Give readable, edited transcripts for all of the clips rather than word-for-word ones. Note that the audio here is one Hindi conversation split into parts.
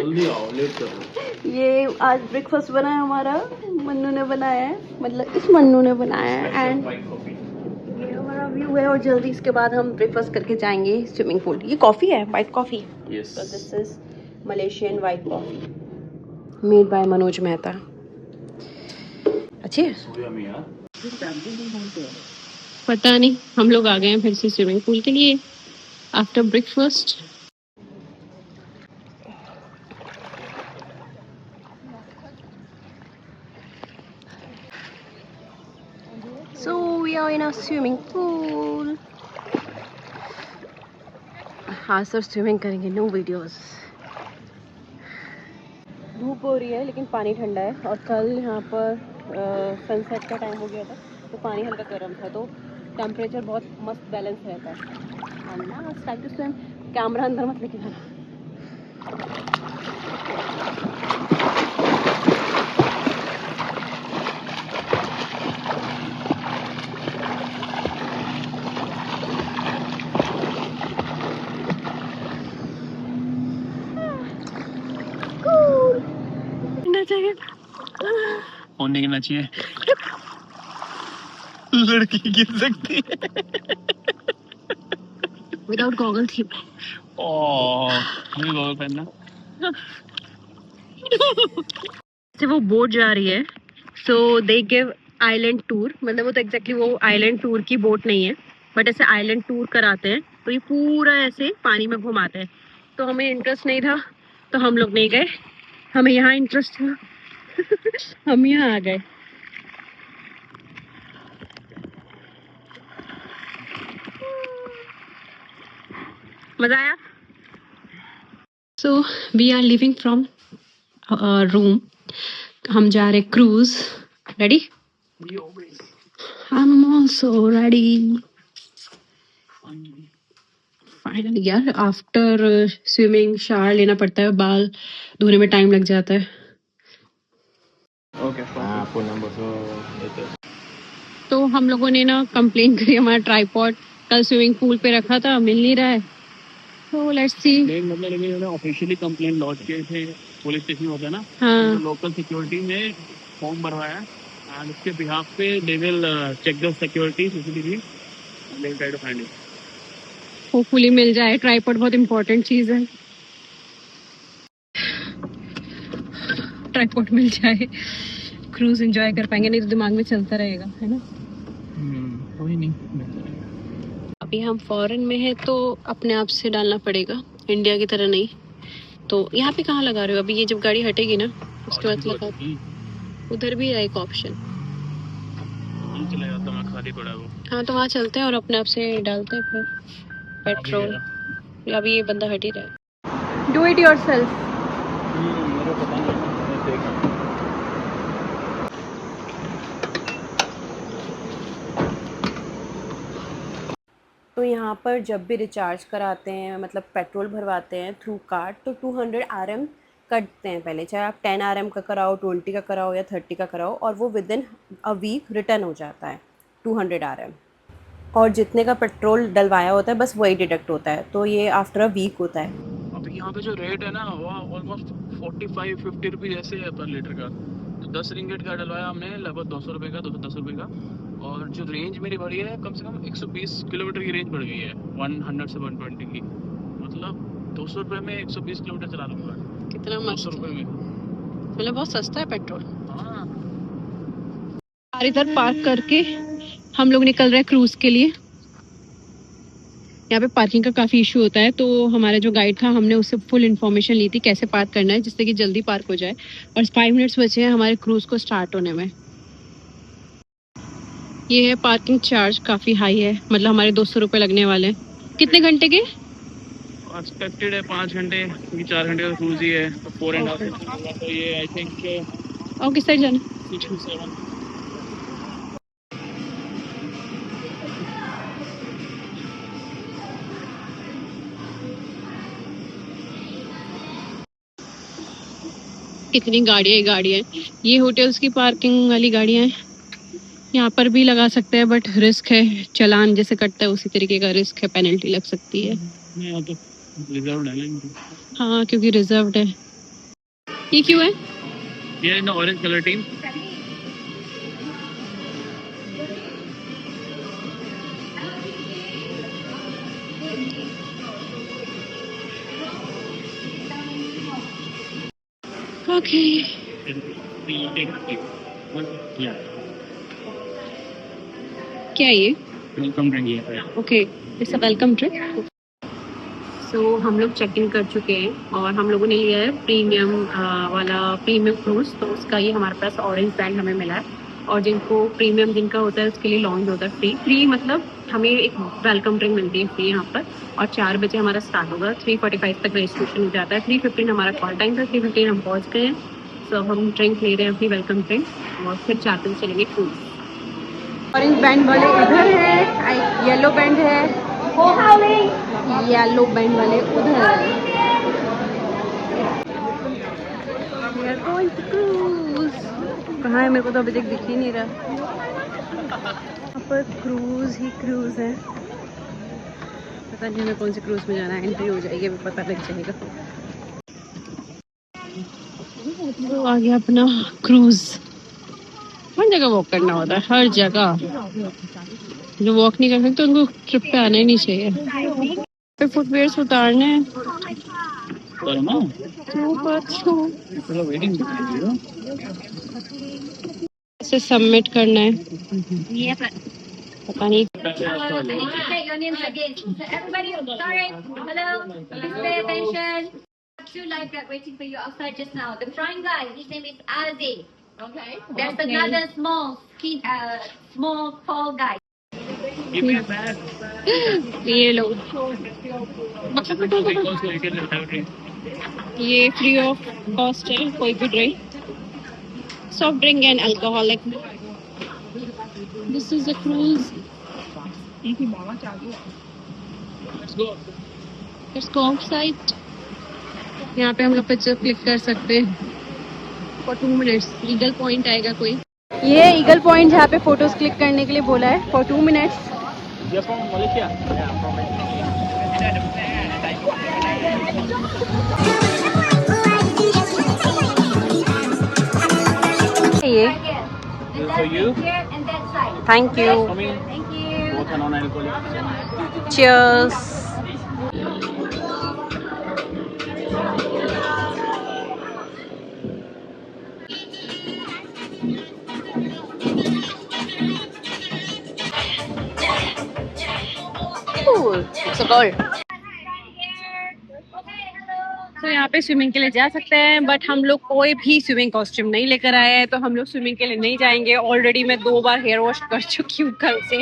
जल्दी आओ, लेट कर रहे। ये आज ब्रेकफास्ट बना है हमारा, मन्नू ने बनाया है, मतलब इस मन्नू ने बनाया है। एंड ये हमारा व्यू है और जल्दी इसके बाद हम ब्रेकफास्ट करके जाएंगे स्विमिंग पूल। ये कॉफ़ी है, वाइट कॉफ़ी। यस। तो this is Malaysian white coffee made by Manoj Mehta. अच्छी है। पता नहीं, हम लोग आ गए हैं फिर से स्विमिंग पूल के लिए after breakfast. So we are in a swimming pool. हाँ सर, स्विमिंग करेंगे, नो वीडियोस। धूप हो रही है लेकिन पानी ठंडा है। और कल यहाँ पर सनसेट का टाइम हो गया था तो पानी हल्का गर्म था, तो टेम्परेचर बहुत मस्त बैलेंस रहता है। And now it's time to swim. Camera अंदर मत लेके जाना। फोन नहीं गिरना चाहिए। लड़की गिर सकती है। विदाउट गॉगल थी। मुझे गॉगल पहनना। से वो बोट जा रही है, सो दे गिव आइलैंड टूर। मतलब वो तो एग्जैक्टली वो आइलैंड टूर की बोट नहीं है, बट ऐसे आइलैंड टूर कराते हैं। तो ये पूरा ऐसे पानी में घुमाते हैं। तो हमें इंटरेस्ट नहीं था तो हम लोग नहीं गए, हमें यहाँ इंटरेस्ट था। हम यहाँ आ गए। मजा आया। So we are living from room. हम जा रहे cruise. Ready? I am also ready. Finally यार, आफ्टर स्विमिंग शावर लेना पड़ता है, बाल धोने में टाइम लग जाता है। ओके, फोन नंबर तो हम लोगों ने ना कंप्लेन करी, हमारा ट्राइपॉड कल स्विमिंग पूल पे रखा था, मिल नहीं रहा है। तो लेट्स सी। मतलब लेकिन उन्होंने ऑफिशियली कंप्लेन लॉन्च किए थे, पुलिस स्टेशन होता है ना, हाँ। तो लोकल सिक्योरिटी में फॉर्म भरवाया एंड उसके बिहाफ पे they will check the security CCTV and they try to find it. Hopefully मिल जाए, ट्राइपॉड बहुत इंपॉर्टेंट चीज है। ट्राइपॉड मिल जाए, क्रूज एंजॉय कर पाएंगे, नहीं तो दिमाग में चलता रहेगा, है ना। कोई नहीं। अभी हम फॉरेन में है तो अपने आप से डालना पड़ेगा, इंडिया की तरह नहीं। तो यहाँ पे कहाँ लगा रहे हो? अभी ये जब गाड़ी हटेगी ना उसके बाद लगा। उधर भी है एक ऑप्शन। चला जाता मैं, खाली पड़ा वो। हाँ तो वहाँ चलते हैं और अपने आप से डालते हैं फिर पेट्रोल। अभी ये बंदा हट ही रहा है। Do it yourself. मेरे पता नहीं, देखा। तो यहाँ पर जब भी रिचार्ज कराते हैं, मतलब पेट्रोल भरवाते हैं थ्रू कार्ड, तो 200 RM कटते हैं पहले। चाहे आप 10 RM का कराओ, 20 का कराओ या 30 का कराओ, और वो within a week return हो जाता है 200 RM। और जितने का पेट्रोल डलवाया होता है बस वही डिडक्ट होता है, तो ये आफ्टर अ वीक होता है। अभी यहाँ पे जो रेट है ना वो ऑलमोस्ट 45-50 रुपीज ऐसे है पर लीटर का। तो 10 रिंगेट का डलवाया हमने, लगभग 200 रुपये का, 210 रुपये का। और जो रेंज मेरी बढ़ी है कम से कम 120 किलोमीटर की रेंज बढ़ गई है, 100 से 120 की। मतलब 200 रुपये में 120 किलोमीटर चला लूँगा। कितना मस्त। 200 रुपये में मतलब बहुत सस्ता है पेट्रोल। हाँ। और इधर पार्क करके हम लोग निकल रहे हैं क्रूज के लिए। यहाँ पे पार्किंग का काफ़ी इशू होता है, तो हमारा जो गाइड था हमने उससे फुल इन्फॉर्मेशन ली थी कैसे पार्क करना है जिससे कि जल्दी पार्क हो जाए। और 5 मिनट्स बचे हैं हमारे क्रूज को स्टार्ट होने में। ये है पार्किंग चार्ज, काफ़ी हाई है, मतलब हमारे 200 रुपये लगने वाले हैं। कितने घंटे के? एक्सपेक्टेड है 5 घंटे, क्योंकि 4 घंटे का क्रूज ही है, तो 4.5 होगा। तो ये आई थिंक। और किस साइड जाना? 6 to 7। कितनी गाड़ियाँ हैं। ये होटल्स की पार्किंग वाली गाड़ियाँ हैं। यहाँ पर भी लगा सकते हैं बट रिस्क है, चालान जैसे कटता है उसी तरीके का रिस्क है, पेनल्टी लग सकती है। यहाँ तो रिजर्व है ना। हाँ क्योंकि रिजर्व्ड है। ये क्यों है? ये in orange colour team. Okay. क्या है ये? वेलकम ड्रिंक है। Okay, it's a welcome drink. So हम लोग चेक इन कर चुके हैं और हम लोगों ने लिया है प्रीमियम वाला प्रीमियम क्रूज। तो उसका ये हमारे पास ऑरेंज बैंड हमें मिला है। और जिनको प्रीमियम जिनका होता है उसके लिए लॉन्च होता है फ्री मतलब हमें एक वेलकम ड्रिंक मिलती है फ्री यहाँ पर। और 4 बजे हमारा स्टार्ट होगा, 3:45 तक रजिस्ट्रेशन हो जाता है। 3:15 हमारा कॉल टाइम था, 3:15 हम पहुँच गए हैं। सो हम ड्रिंक ले रहे हैं अपनी वेलकम ड्रिंक और फिर 4 बजे चलेंगे क्रूज। ऑरेंज बैंड वाले इधर है, येलो बैंड है, येलो बैंड वाले उधर है। कहाँ है? मेरे को तो अभी तक दिख ही नहीं रहा। यहाँ पर क्रूज ही क्रूज है। पता नहीं हमें कौन सी क्रूज में जाना है। एंट्री हो जाएगी, अभी पता लग जाएगा। तो आ गया अपना क्रूज। हर जगह वॉक करना होता है, हर जगह। जो वॉक नहीं कर सकते उनको ट्रिप पे आना ही नहीं चाहिए। पे फुटवेयर्स उतारने हैं। इसे सबमिट करना है, पता नहीं। Your names again. So everybody, sorry. Hello. Please pay attention. Two lifeguards waiting for you outside just now. The front guy, his name is Azzy. Okay. There's another small tall guy. ये लो, ये फ्री ऑफ कॉस्ट है कोई भी drink, soft drink and alcoholic. This is a cruise. Let's go outside. यहाँ पे हम लोग पिक्चर क्लिक कर सकते हैं फॉर 2 मिनट्स। ईगल पॉइंट आएगा कोई, ये ईगल पॉइंट जहाँ पे फोटोज क्लिक करने के लिए बोला है for 2 minutes. You're from Malaysia? Yeah, I'm from ये Right here. This And is for that's you. here and that side. Thank you, For me, Thank you. both are non-alcoholic. Cheers. It's a girl. तो यहाँ पे स्विमिंग के लिए जा सकते हैं, बट हम लोग कोई भी स्विमिंग कॉस्ट्यूम नहीं लेकर आए हैं, तो हम लोग स्विमिंग के लिए नहीं जाएंगे। ऑलरेडी मैं 2 बार हेयर वॉश कर चुकी हूँ कल से।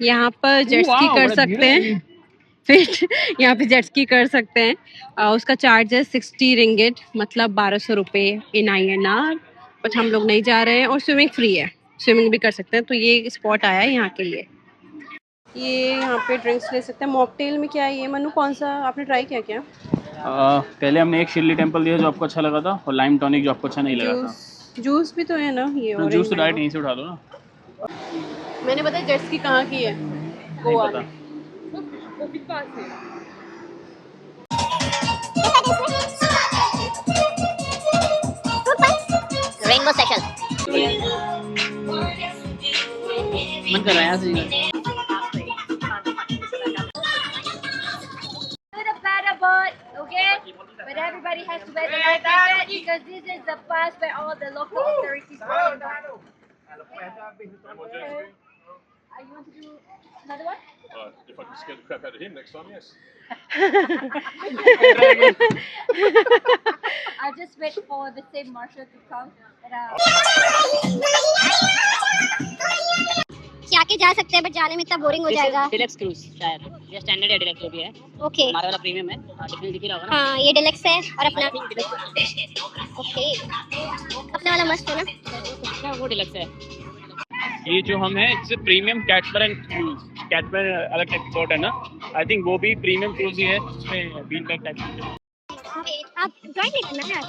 यहाँ पर जेट स्की कर सकते हैं, फिर यहाँ पे जेट स्की कर सकते हैं। उसका चार्ज है 60 रिंगिट, मतलब 1200 रुपये इन INR। बट हम लोग नहीं जा रहे हैं और स्विमिंग फ्री है, स्विमिंग भी कर सकते हैं। तो ये स्पॉट आया है यहाँ के लिए। ये यहाँ पे ड्रिंक्स ले सकते हैं। मॉकटेल में क्या है ये? मनु कौन सा आपने ट्राई किया क्या? पहले हमने एक शिरली टेम्पल दिया जो आपको अच्छा लगा था, और लाइम टॉनिक जो आपको अच्छा नहीं लगा था। जूस भी तो है ना ये? तो जूस तो डायरेक्ट यहीं से उठा लो ना। मैंने बताया जेट स्की कहाँ की है? गोवा में। Rainbow special. मन कर रहा है यहाँ से। To the paddle boat, okay? But everybody has to wear the life jacket because this is the pass where all the local authorities wear them. You want to do another one? If I can scare the crap out of him next time, yes. I'll just wait for the same marshal to come. जाके जा सकते हैं, बट जाने में इतना बोरिंग हो जाएगा। डिलक्स क्रूज शायद, ये स्टैंडर्ड या डिलक्स जो भी है। ओके, हमारा वाला प्रीमियम है, डिफरेंस दिख ही रहा होगा ना। हाँ ये डिलक्स है और अपना ओके, अपना वाला मस्त है ना। वो डिलक्स है। ये जो हम है इससे प्रीमियम कैटमर एंड क्रूज, कैटमर अलग टाइप बोट है ना, आई थिंक वो भी प्रीमियम क्रूज ही है, उसमें बीन बैग टाइप की। आप ज्वाइन नहीं करना है?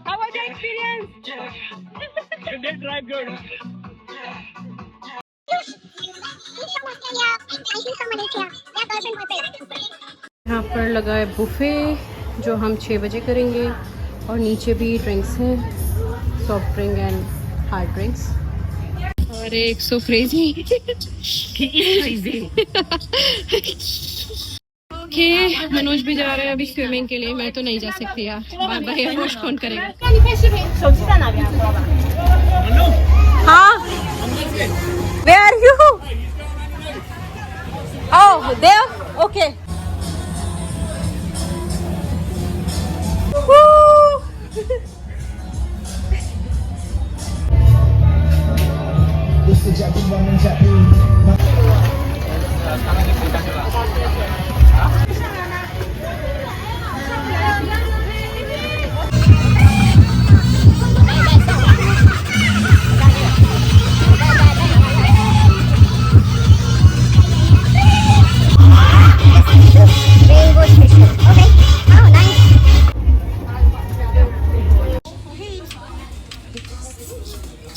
How was your experience? You did drive good. यहाँ पर लगा है बुफे जो हम 6 बजे करेंगे और नीचे भी ड्रिंक्स हैं, soft drink and hard drinks. और एक सो क्रेजी ओके, मनोज भी जा रहे हैं अभी स्विमिंग के लिए। मैं तो नहीं जा सकती यार, भाई मनोज कौन करेगा। हाँ, where are you? Oh, there? Okay.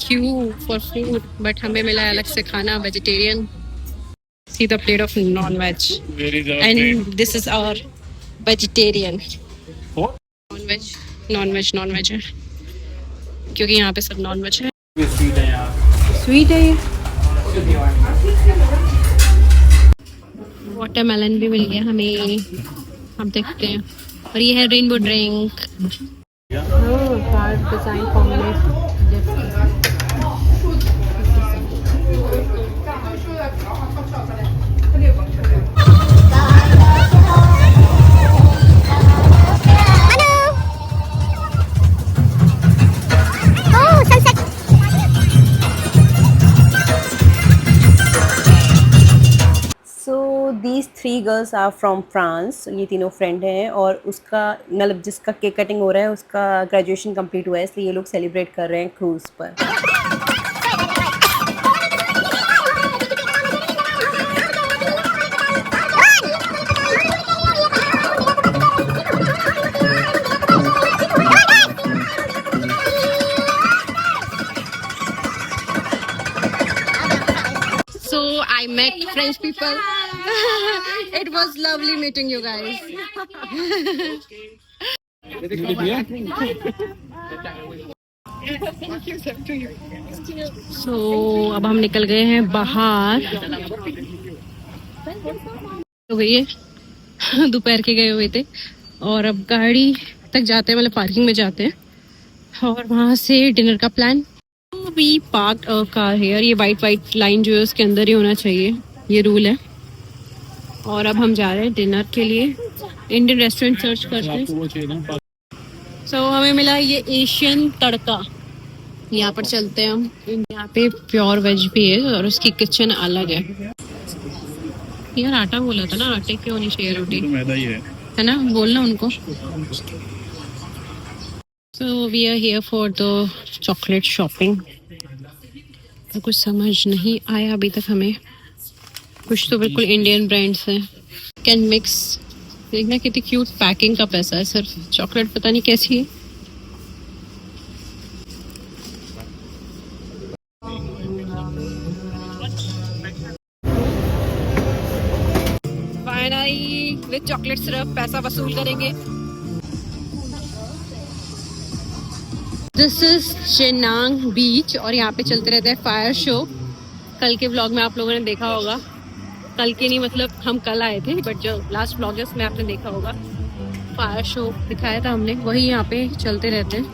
Queue for food, but हमें मिला है अलग से खाना, vegetarian. See the plate of non-veg, and this is our vegetarian. What? Non-veg है, क्योंकि यहाँ पे सब non-veg है। स्वीट है यार, स्वीट है ये। वाटरमेलन भी मिल गया हमें, हम देखते हैं। और ये है rainbow drink. Card design format. These 3 girls are from France. ये तीनों फ्रेंड हैं और उसका मतलब जिसका केक कटिंग हो रहा है उसका ग्रेजुएशन कंप्लीट हुआ है, इसलिए ये लोग सेलिब्रेट कर रहे हैं क्रूज़ पर। So I met French people. It was lovely meeting you guys. So अब हम निकल गए हैं बाहर। हो गई है दोपहर के गए हुए थे और अब गाड़ी तक जाते हैं, मतलब पार्किंग में जाते हैं और वहाँ से डिनर का plan. We parked a car here. ये वाइट लाइन जो है उसके अंदर ही होना चाहिए, ये रूल है। और अब हम जा रहे हैं डिनर के लिए, इंडियन रेस्टोरेंट सर्च करते हैं। सो हमें मिला ये एशियन तड़का, यहाँ पर चलते हैं हम। यहाँ पे प्योर वेज भी है और उसकी किचन अलग है। यार आटा बोला था ना, आटे क्यों नहीं चाहिए रोटी, तो मैदा ही है ना, बोलना उनको। So we are here for the chocolate shopping. कुछ समझ नहीं आया अभी तक हमें, कुछ तो बिल्कुल इंडियन ब्रांड्स हैं। कैन मिक्स, देखना कितनी क्यूट पैकिंग का पैसा है सिर्फ। चॉकलेट पता नहीं कैसी है। फाइनली विद चॉकलेट सिर्फ पैसा वसूल करेंगे। दिस इज चेनांग बीच और यहाँ पे चलते रहते हैं फायर शो। कल के व्लॉग में आप लोगों ने देखा होगा, कल के नहीं मतलब हम कल आए थे, बट जो लास्ट व्लॉग है उसमें आपने देखा होगा फायर शो दिखाया था हमने, वही यहाँ पे चलते रहते हैं।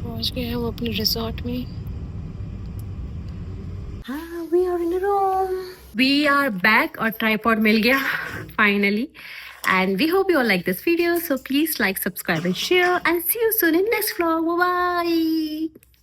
पहुंच गए हम अपने रिसोर्ट में। We are in a room. We are back और ट्राइपॉड मिल गया finally. And we hope you all like this video. So please like, subscribe and share. And see you soon in next vlog. Bye bye.